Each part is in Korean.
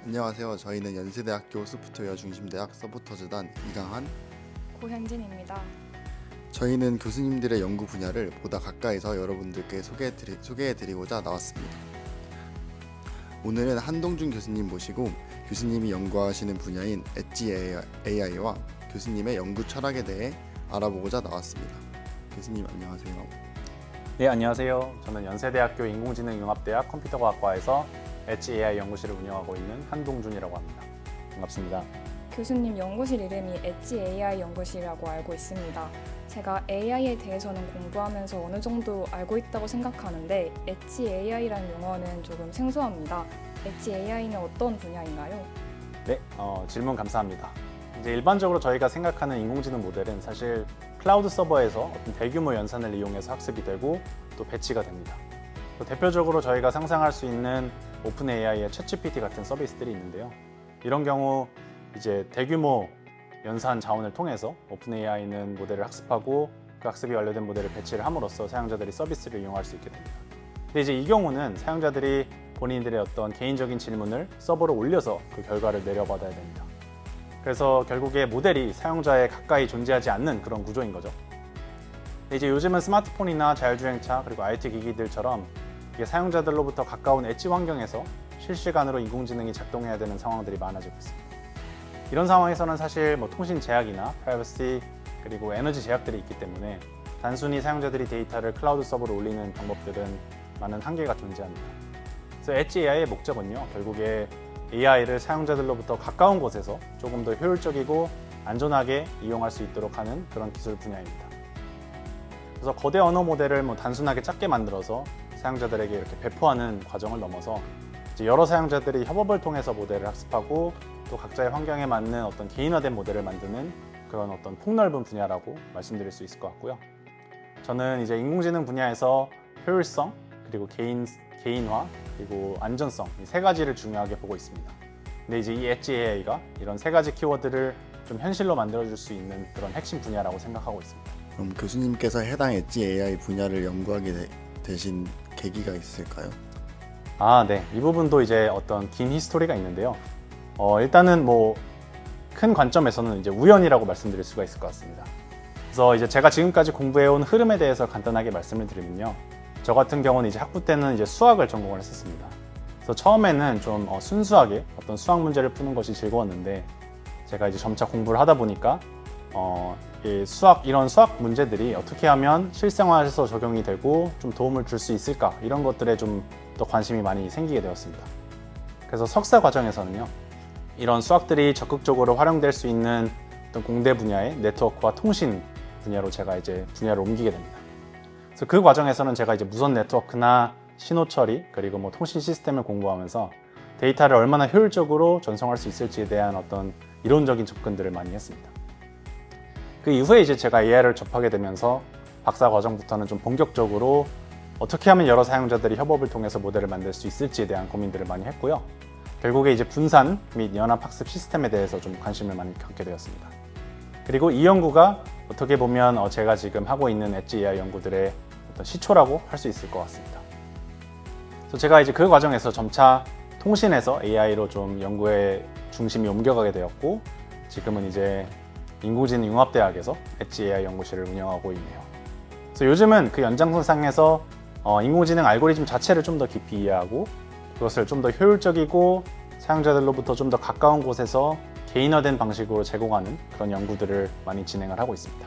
안녕하세요. 저희는 연세대학교 소프트웨어 중심대학 서포터즈단 이강한. 고현진입니다. 저희는 교수님들의 연구 분야를 보다 가까이서 여러분들께 소개해드리고자 나왔습니다. 오늘은 한동준 교수님 모시고 교수님이 연구하시는 분야인 엣지 AI와 교수님의 연구 철학에 대해 알아보고자 나왔습니다. 교수님 안녕하세요. 네, 안녕하세요. 저는 연세대학교 인공지능융합대학 컴퓨터과학과에서 엣지 AI 연구실을 운영하고 있는 한동준이라고 합니다. 반갑습니다. 교수님 연구실 이름이 엣지 AI 연구실이라고 알고 있습니다. 제가 AI에 대해서는 공부하면서 어느 정도 알고 있다고 생각하는데 엣지 AI라는 용어는 조금 생소합니다. 엣지 AI는 어떤 분야인가요? 네, 질문 감사합니다. 이제 일반적으로 저희가 생각하는 인공지능 모델은 사실 클라우드 서버에서 어떤 대규모 연산을 이용해서 학습이 되고 또 배치가 됩니다. 또 대표적으로 저희가 상상할 수 있는 오픈 AI의 챗GPT 같은 서비스들이 있는데요. 이런 경우 이제 대규모 연산 자원을 통해서 오픈 AI는 모델을 학습하고 그 학습이 완료된 모델을 배치를 함으로써 사용자들이 서비스를 이용할 수 있게 됩니다. 근데 이제 이 경우는 사용자들이 본인들의 어떤 개인적인 질문을 서버로 올려서 그 결과를 내려받아야 됩니다. 그래서 결국에 모델이 사용자에 가까이 존재하지 않는 그런 구조인 거죠. 근데 이제 요즘은 스마트폰이나 자율주행차 그리고 IoT 기기들처럼 이게 사용자들로부터 가까운 엣지 환경에서 실시간으로 인공지능이 작동해야 되는 상황들이 많아지고 있습니다. 이런 상황에서는 사실 통신 제약이나 프라이버시 그리고 에너지 제약들이 있기 때문에 단순히 사용자들이 데이터를 클라우드 서버로 올리는 방법들은 많은 한계가 존재합니다. 그래서 엣지 AI의 목적은요, 결국에 AI를 사용자들로부터 가까운 곳에서 조금 더 효율적이고 안전하게 이용할 수 있도록 하는 그런 기술 분야입니다. 그래서 거대 언어 모델을 단순하게 작게 만들어서 사용자들에게 이렇게 배포하는 과정을 넘어서 이제 여러 사용자들이 협업을 통해서 모델을 학습하고 또 각자의 환경에 맞는 어떤 개인화된 모델을 만드는 그런 어떤 폭넓은 분야라고 말씀드릴 수 있을 것 같고요. 저는 이제 인공지능 분야에서 효율성, 그리고 개인화, 그리고 안전성 이 세 가지를 중요하게 보고 있습니다. 근데 이제 이 엣지 AI가 이런 세 가지 키워드를 좀 현실로 만들어줄 수 있는 그런 핵심 분야라고 생각하고 있습니다. 그럼 교수님께서 해당 엣지 AI 분야를 연구하게 되신 계기가 있을까요? 네. 이 부분도 이제 어떤 긴 히스토리가 있는데요. 일단은 큰 관점에서는 이제 우연이라고 말씀드릴 수가 있을 것 같습니다. 그래서 이제 제가 지금까지 공부해온 흐름에 대해서 간단하게 말씀을 드리면요. 저 같은 경우는 이제 학부 때는 이제 수학을 전공을 했었습니다. 그래서 처음에는 좀 순수하게 어떤 수학 문제를 푸는 것이 즐거웠는데 제가 이제 점차 공부를 하다 보니까 이런 수학 문제들이 어떻게 하면 실생활에서 적용이 되고 좀 도움을 줄 수 있을까 이런 것들에 좀 더 관심이 많이 생기게 되었습니다. 그래서 석사 과정에서는요, 이런 수학들이 적극적으로 활용될 수 있는 어떤 공대 분야의 네트워크와 통신 분야로 제가 이제 분야를 옮기게 됩니다. 그래서 그 과정에서는 제가 이제 무선 네트워크나 신호 처리 그리고 통신 시스템을 공부하면서 데이터를 얼마나 효율적으로 전송할 수 있을지에 대한 어떤 이론적인 접근들을 많이 했습니다. 그 이후에 이제 제가 AI를 접하게 되면서 박사 과정부터는 좀 본격적으로 어떻게 하면 여러 사용자들이 협업을 통해서 모델을 만들 수 있을지에 대한 고민들을 많이 했고요. 결국에 이제 분산 및 연합 학습 시스템에 대해서 좀 관심을 많이 갖게 되었습니다. 그리고 이 연구가 어떻게 보면 제가 지금 하고 있는 엣지 AI 연구들의 어떤 시초라고 할 수 있을 것 같습니다. 그래서 제가 이제 그 과정에서 점차 통신에서 AI로 좀 연구의 중심이 옮겨가게 되었고, 지금은 이제 인공지능융합대학에서 엣지 AI 연구실을 운영하고 있네요. 그래서 요즘은 그 연장선상에서 인공지능 알고리즘 자체를 좀 더 깊이 이해하고 그것을 좀 더 효율적이고 사용자들로부터 좀 더 가까운 곳에서 개인화된 방식으로 제공하는 그런 연구들을 많이 진행을 하고 있습니다.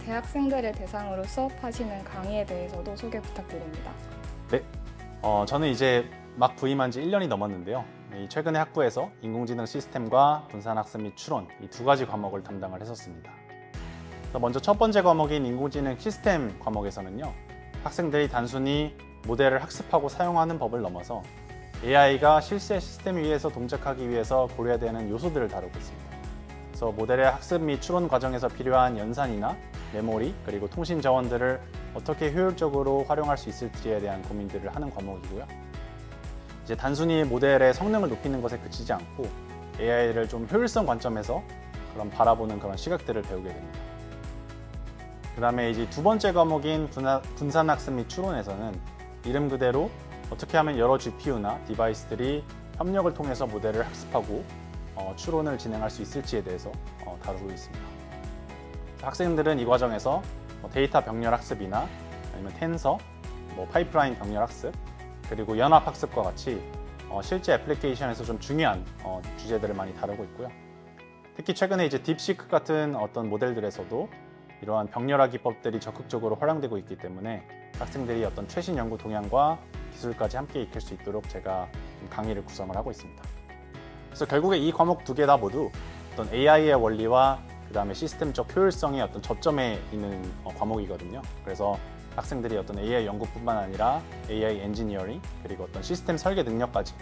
대학생들을 대상으로 수업하시는 강의에 대해서도 소개 부탁드립니다. 네, 저는 이제 막 부임한 지 1년이 넘었는데요. 최근에 학부에서 인공지능 시스템과 분산학습 및 추론 이 두 가지 과목을 담당을 했었습니다. 그래서 먼저 첫 번째 과목인 인공지능 시스템 과목에서는요, 학생들이 단순히 모델을 학습하고 사용하는 법을 넘어서 AI가 실제 시스템 위에서 동작하기 위해서 고려해야 되는 요소들을 다루고 있습니다. 그래서 모델의 학습 및 추론 과정에서 필요한 연산이나 메모리 그리고 통신 자원들을 어떻게 효율적으로 활용할 수 있을지에 대한 고민들을 하는 과목이고요. 이제 단순히 모델의 성능을 높이는 것에 그치지 않고 AI를 좀 효율성 관점에서 바라보는 그런 시각들을 배우게 됩니다. 그 다음에 이제 두 번째 과목인 분산학습 및 추론에서는 이름 그대로 어떻게 하면 여러 GPU나 디바이스들이 협력을 통해서 모델을 학습하고 추론을 진행할 수 있을지에 대해서 다루고 있습니다. 학생들은 이 과정에서 데이터 병렬 학습이나 아니면 텐서, 파이프라인 병렬 학습, 그리고 연합 학습과 같이 실제 애플리케이션에서 좀 중요한 주제들을 많이 다루고 있고요. 특히 최근에 이제 딥시크 같은 어떤 모델들에서도 이러한 병렬화 기법들이 적극적으로 활용되고 있기 때문에 학생들이 어떤 최신 연구 동향과 기술까지 함께 익힐 수 있도록 제가 좀 강의를 구성을 하고 있습니다. 그래서 결국에 이 과목 두 개 다 모두 어떤 AI의 원리와 그 다음에 시스템적 효율성의 어떤 접점에 있는 과목이거든요. 그래서 학생들이 어떤 AI 연구뿐만 아니라 AI 엔지니어링 그리고 어떤 시스템 설계 능력까지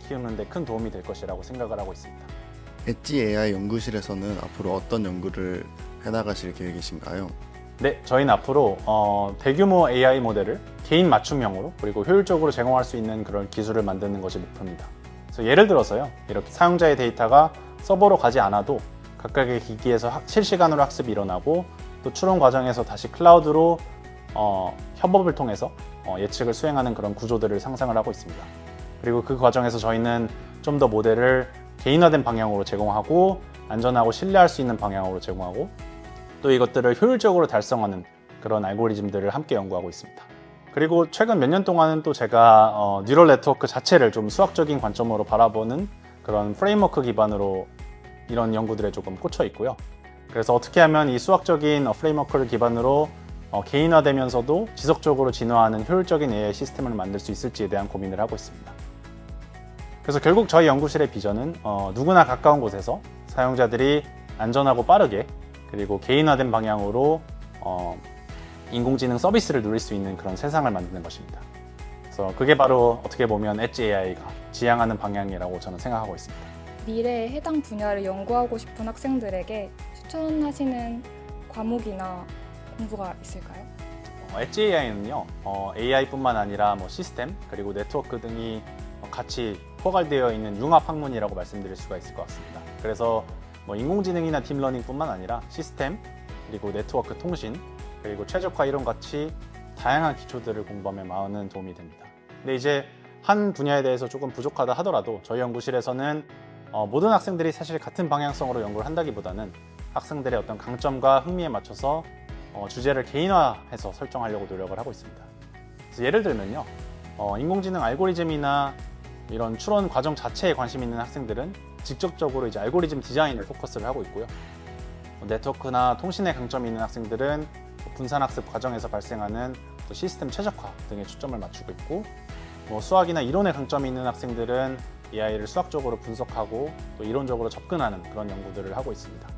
키우는 데 큰 도움이 될 것이라고 생각을 하고 있습니다. 엣지 AI 연구실에서는 앞으로 어떤 연구를 해나가실 계획이신가요? 네, 저희는 앞으로 대규모 AI 모델을 개인 맞춤형으로 그리고 효율적으로 제공할 수 있는 그런 기술을 만드는 것이 목표입니다. 그래서 예를 들어서요, 이렇게 사용자의 데이터가 서버로 가지 않아도 각각의 기기에서 실시간으로 학습이 일어나고 또 추론 과정에서 다시 클라우드로 협업을 통해서 예측을 수행하는 그런 구조들을 상상을 하고 있습니다. 그리고 그 과정에서 저희는 좀 더 모델을 개인화된 방향으로 제공하고 안전하고 신뢰할 수 있는 방향으로 제공하고 또 이것들을 효율적으로 달성하는 그런 알고리즘들을 함께 연구하고 있습니다. 그리고 최근 몇 년 동안은 또 제가 뉴럴 네트워크 자체를 좀 수학적인 관점으로 바라보는 그런 프레임워크 기반으로 이런 연구들에 조금 꽂혀 있고요. 그래서 어떻게 하면 이 수학적인 프레임워크를 기반으로 개인화되면서도 지속적으로 진화하는 효율적인 AI 시스템을 만들 수 있을지에 대한 고민을 하고 있습니다. 그래서 결국 저희 연구실의 비전은 누구나 가까운 곳에서 사용자들이 안전하고 빠르게 그리고 개인화된 방향으로 인공지능 서비스를 누릴 수 있는 그런 세상을 만드는 것입니다. 그래서 그게 바로 어떻게 보면 엣지 AI가 지향하는 방향이라고 저는 생각하고 있습니다. 미래에 해당 분야를 연구하고 싶은 학생들에게 추천하시는 과목이나 공부가 있을까요? 엣지 AI는요, AI뿐만 아니라 시스템 그리고 네트워크 등이 같이 포괄되어 있는 융합 학문이라고 말씀드릴 수가 있을 것 같습니다. 그래서 인공지능이나 딥러닝뿐만 아니라 시스템 그리고 네트워크 통신 그리고 최적화 이론 같이 다양한 기초들을 공부하면 많은 도움이 됩니다. 근데 이제 한 분야에 대해서 조금 부족하다 하더라도 저희 연구실에서는 모든 학생들이 사실 같은 방향성으로 연구를 한다기보다는 학생들의 어떤 강점과 흥미에 맞춰서 주제를 개인화해서 설정하려고 노력을 하고 있습니다. 그래서 예를 들면요, 인공지능 알고리즘이나 이런 추론 과정 자체에 관심 있는 학생들은 직접적으로 이제 알고리즘 디자인을 포커스를 하고 있고요. 네트워크나 통신에 강점이 있는 학생들은 분산학습 과정에서 발생하는 또 시스템 최적화 등에 초점을 맞추고 있고, 수학이나 이론에 강점이 있는 학생들은 AI를 수학적으로 분석하고 또 이론적으로 접근하는 그런 연구들을 하고 있습니다.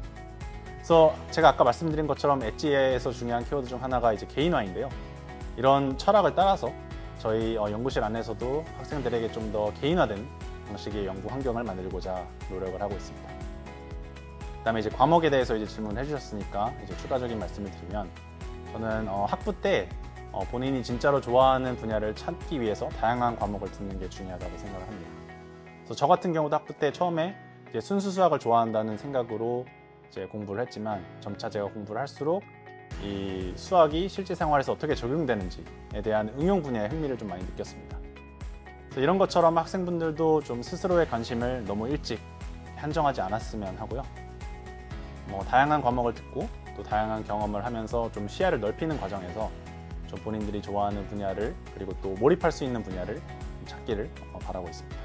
그래서 제가 아까 말씀드린 것처럼 엣지 AI에서 중요한 키워드 중 하나가 이제 개인화인데요. 이런 철학을 따라서 저희 연구실 안에서도 학생들에게 좀 더 개인화된 방식의 연구 환경을 만들고자 노력을 하고 있습니다. 그다음에 이제 과목에 대해서 이제 질문을 해주셨으니까 이제 추가적인 말씀을 드리면, 저는 학부 때 본인이 진짜로 좋아하는 분야를 찾기 위해서 다양한 과목을 듣는 게 중요하다고 생각을 합니다. 그래서 저 같은 경우도 학부 때 처음에 이제 순수 수학을 좋아한다는 생각으로 이제 공부를 했지만, 점차 제가 공부를 할수록 이 수학이 실제 생활에서 어떻게 적용되는지에 대한 응용 분야에 흥미를 좀 많이 느꼈습니다. 그래서 이런 것처럼 학생분들도 좀 스스로의 관심을 너무 일찍 한정하지 않았으면 하고요. 다양한 과목을 듣고 또 다양한 경험을 하면서 좀 시야를 넓히는 과정에서 좀 본인들이 좋아하는 분야를 그리고 또 몰입할 수 있는 분야를 찾기를 바라고 있습니다.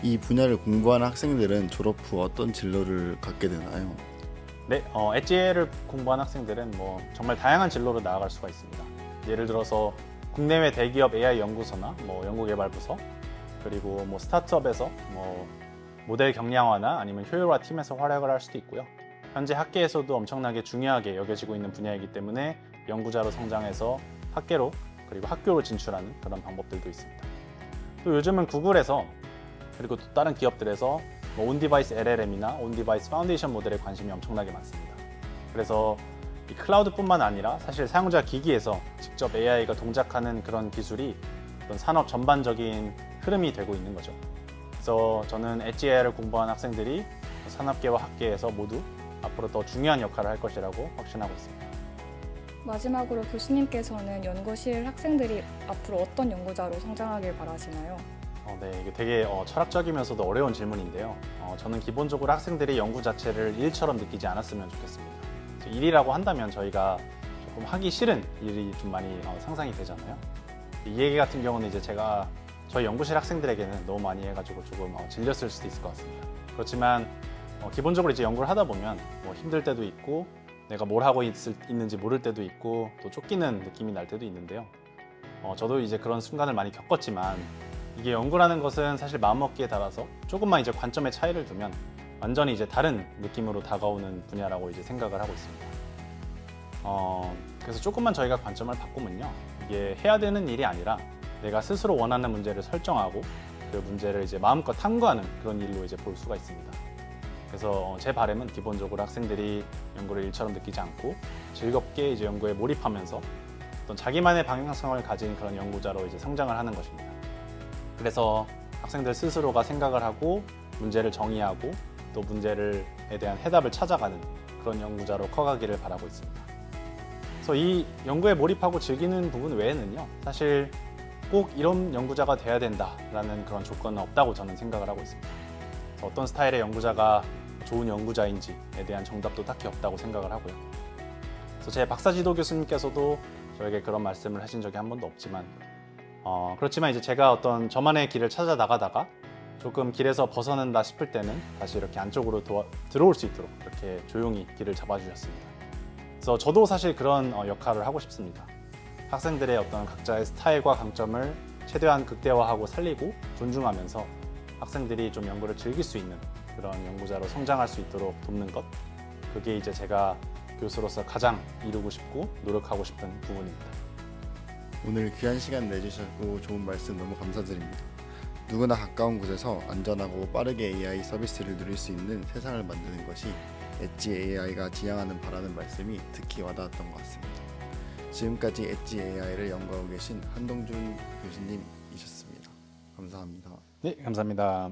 이 분야를 공부하는 학생들은 졸업 후 어떤 진로를 갖게 되나요? 네, 엣지를 공부한 학생들은 정말 다양한 진로로 나아갈 수가 있습니다. 예를 들어서 국내외 대기업 AI 연구소나 연구개발부서, 그리고 스타트업에서 모델 경량화나 아니면 효율화 팀에서 활약을 할 수도 있고요. 현재 학계에서도 엄청나게 중요하게 여겨지고 있는 분야이기 때문에 연구자로 성장해서 학계로 그리고 학교로 진출하는 그런 방법들도 있습니다. 또 요즘은 구글에서 그리고 또 다른 기업들에서 온디바이스 LLM이나 온디바이스 파운데이션 모델에 관심이 엄청나게 많습니다. 그래서 이 클라우드뿐만 아니라 사실 사용자 기기에서 직접 AI가 동작하는 그런 기술이 어떤 산업 전반적인 흐름이 되고 있는 거죠. 그래서 저는 엣지 AI를 공부한 학생들이 산업계와 학계에서 모두 앞으로 더 중요한 역할을 할 것이라고 확신하고 있습니다. 마지막으로 교수님께서는 연구실 학생들이 앞으로 어떤 연구자로 성장하길 바라시나요? 네, 이게 되게 철학적이면서도 어려운 질문인데요. 저는 기본적으로 학생들이 연구 자체를 일처럼 느끼지 않았으면 좋겠습니다. 일이라고 한다면 저희가 조금 하기 싫은 일이 좀 많이 상상이 되잖아요. 이 얘기 같은 경우는 이제 제가 저희 연구실 학생들에게는 너무 많이 해가지고 조금 질렸을 수도 있을 것 같습니다. 그렇지만 기본적으로 이제 연구를 하다 보면 뭐 힘들 때도 있고 내가 뭘 하고 있는지 모를 때도 있고 또 쫓기는 느낌이 날 때도 있는데요. 저도 이제 그런 순간을 많이 겪었지만 이게 연구라는 것은 사실 마음먹기에 따라서 조금만 이제 관점의 차이를 두면 완전히 이제 다른 느낌으로 다가오는 분야라고 이제 생각을 하고 있습니다. 그래서 조금만 저희가 관점을 바꾸면요, 이게 해야 되는 일이 아니라 내가 스스로 원하는 문제를 설정하고 그 문제를 이제 마음껏 탐구하는 그런 일로 이제 볼 수가 있습니다. 그래서 제 바람은 기본적으로 학생들이 연구를 일처럼 느끼지 않고 즐겁게 이제 연구에 몰입하면서 어떤 자기만의 방향성을 가진 그런 연구자로 이제 성장을 하는 것입니다. 그래서 학생들 스스로가 생각을 하고 문제를 정의하고 또 문제에 대한 해답을 찾아가는 그런 연구자로 커가기를 바라고 있습니다. 그래서 이 연구에 몰입하고 즐기는 부분 외에는요, 사실 꼭 이런 연구자가 돼야 된다라는 그런 조건은 없다고 저는 생각을 하고 있습니다. 그래서 어떤 스타일의 연구자가 좋은 연구자인지에 대한 정답도 딱히 없다고 생각을 하고요. 그래서 제 박사지도 교수님께서도 저에게 그런 말씀을 하신 적이 한 번도 없지만, 그렇지만 이제 제가 어떤 저만의 길을 찾아 나가다가 조금 길에서 벗어난다 싶을 때는 다시 이렇게 안쪽으로 들어올 수 있도록 이렇게 조용히 길을 잡아주셨습니다. 그래서 저도 사실 그런 역할을 하고 싶습니다. 학생들의 어떤 각자의 스타일과 강점을 최대한 극대화하고 살리고 존중하면서 학생들이 좀 연구를 즐길 수 있는 그런 연구자로 성장할 수 있도록 돕는 것, 그게 이제 제가 교수로서 가장 이루고 싶고 노력하고 싶은 부분입니다. 오늘 귀한 시간 내주셨고 좋은 말씀 너무 감사드립니다. 누구나 가까운 곳에서 안전하고 빠르게 AI 서비스를 누릴 수 있는 세상을 만드는 것이 엣지 AI가 지향하는 바라는 말씀이 특히 와닿았던 것 같습니다. 지금까지 엣지 AI를 연구하고 계신 한동준 교수님이셨습니다. 감사합니다. 네, 감사합니다.